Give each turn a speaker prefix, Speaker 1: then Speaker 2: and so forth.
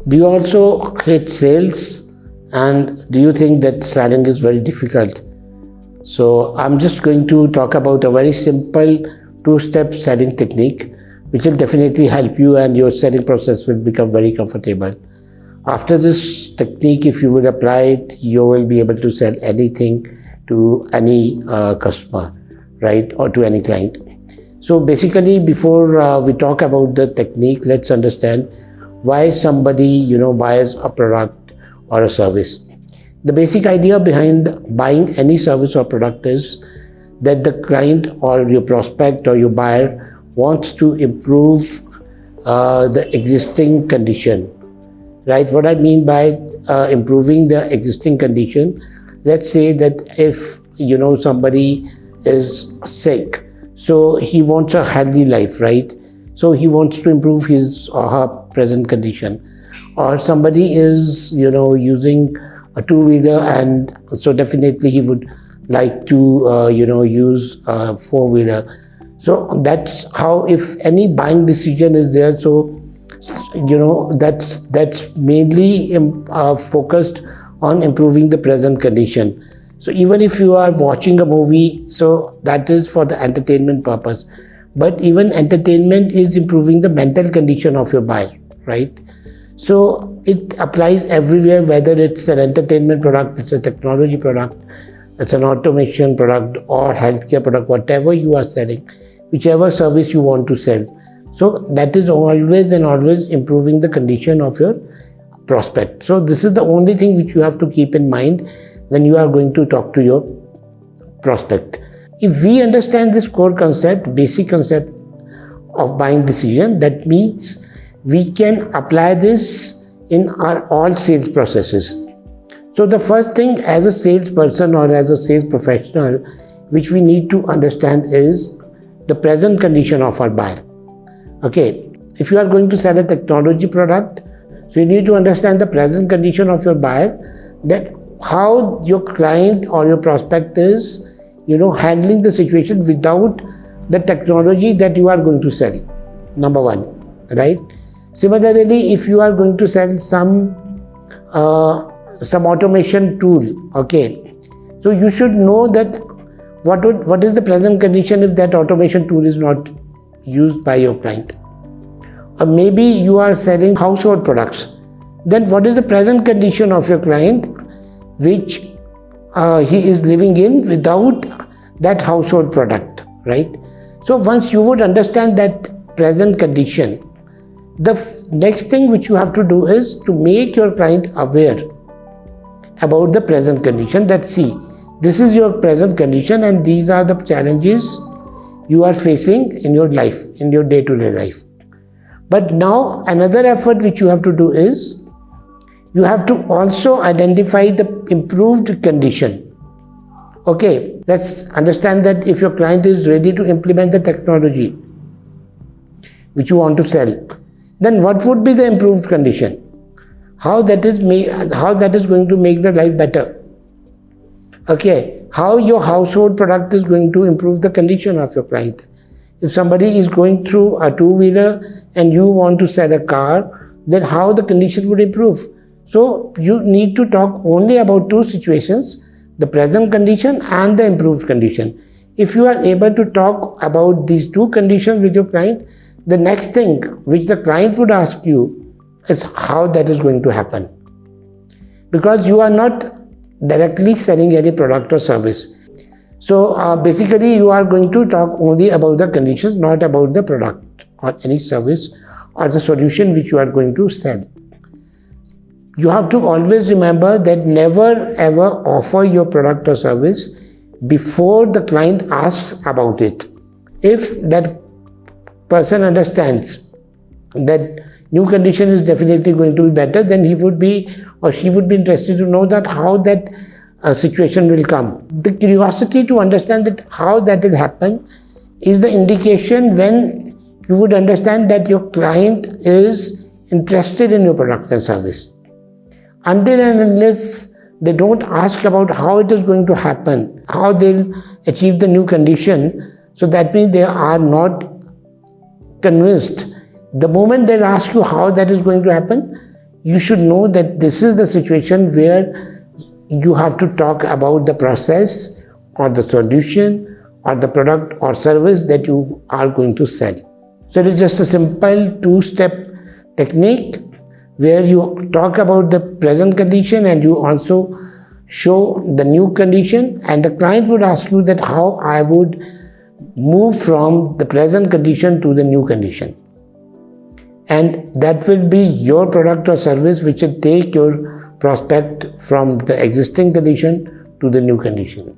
Speaker 1: Do you also hate sales, and do you think that selling is very difficult? So I'm just going to talk about a very simple two-step selling technique which will definitely help you, and your selling process will become very comfortable. After this technique, if you would apply it, you will be able to sell anything to any customer, right, or to any client. So basically, before we talk about the technique, let's understand why somebody buys a product or a service. The basic idea behind buying any service or product is that the client or your prospect or your buyer wants to improve the existing condition, right? What I mean by improving the existing condition, let's say that if somebody is sick, so he wants a healthy life, right? So he wants to improve his or her present condition. Or somebody is using a two-wheeler, and so definitely he would like to use a four-wheeler. So that's how, if any buying decision is there, so that's mainly focused on improving the present condition. So even if you are watching a movie, so that is for the entertainment purpose. But even entertainment is improving the mental condition of your buyer, right? So it applies everywhere, whether it's an entertainment product, it's a technology product, it's an automation product or healthcare product, whatever you are selling, whichever service you want to sell. So that is always and always improving the condition of your prospect. So this is the only thing which you have to keep in mind when you are going to talk to your prospect. If we understand this core concept, basic concept of buying decision, that means we can apply this in our all sales processes. So the first thing, as a salesperson or as a sales professional, which we need to understand is the present condition of our buyer. Okay, if you are going to sell a technology product, so you need to understand the present condition of your buyer, that how your client or your prospect is handling the situation without the technology that you are going to sell. Number one, right? Similarly, if you are going to sell some automation tool, okay, so you should know that what is the present condition if that automation tool is not used by your client. Or maybe you are selling household products, then what is the present condition of your client which he is living in without that household product, right? So once you would understand that present condition, the next thing which you have to do is to make your client aware about the present condition, that see, this is your present condition and these are the challenges you are facing in your life, in your day-to-day life. But now another effort which you have to do is you have to also identify the improved condition. Okay, let's understand that if your client is ready to implement the technology which you want to sell, then what would be the improved condition? How that is going to make the life better? Okay, how your household product is going to improve the condition of your client. If somebody is going through a two-wheeler and you want to sell a car, then how the condition would improve? So you need to talk only about two situations, the present condition and the improved condition. If you are able to talk about these two conditions with your client, the next thing which the client would ask you is how that is going to happen. Because you are not directly selling any product or service. So basically you are going to talk only about the conditions, not about the product or any service or the solution which you are going to sell. You have to always remember that never ever offer your product or service before the client asks about it. If that person understands that new condition is definitely going to be better, then he would be or she would be interested to know that how that situation will come. The curiosity to understand that how that will happen is the indication when you would understand that your client is interested in your product and service. Until and unless they don't ask about how it is going to happen, how they'll achieve the new condition, so that means they are not convinced. The moment they'll ask you how that is going to happen, you should know that this is the situation where you have to talk about the process or the solution or the product or service that you are going to sell. So it is just a simple two-step technique where you talk about the present condition and you also show the new condition, and the client would ask you that how I would move from the present condition to the new condition. And that will be your product or service which will take your prospect from the existing condition to the new condition.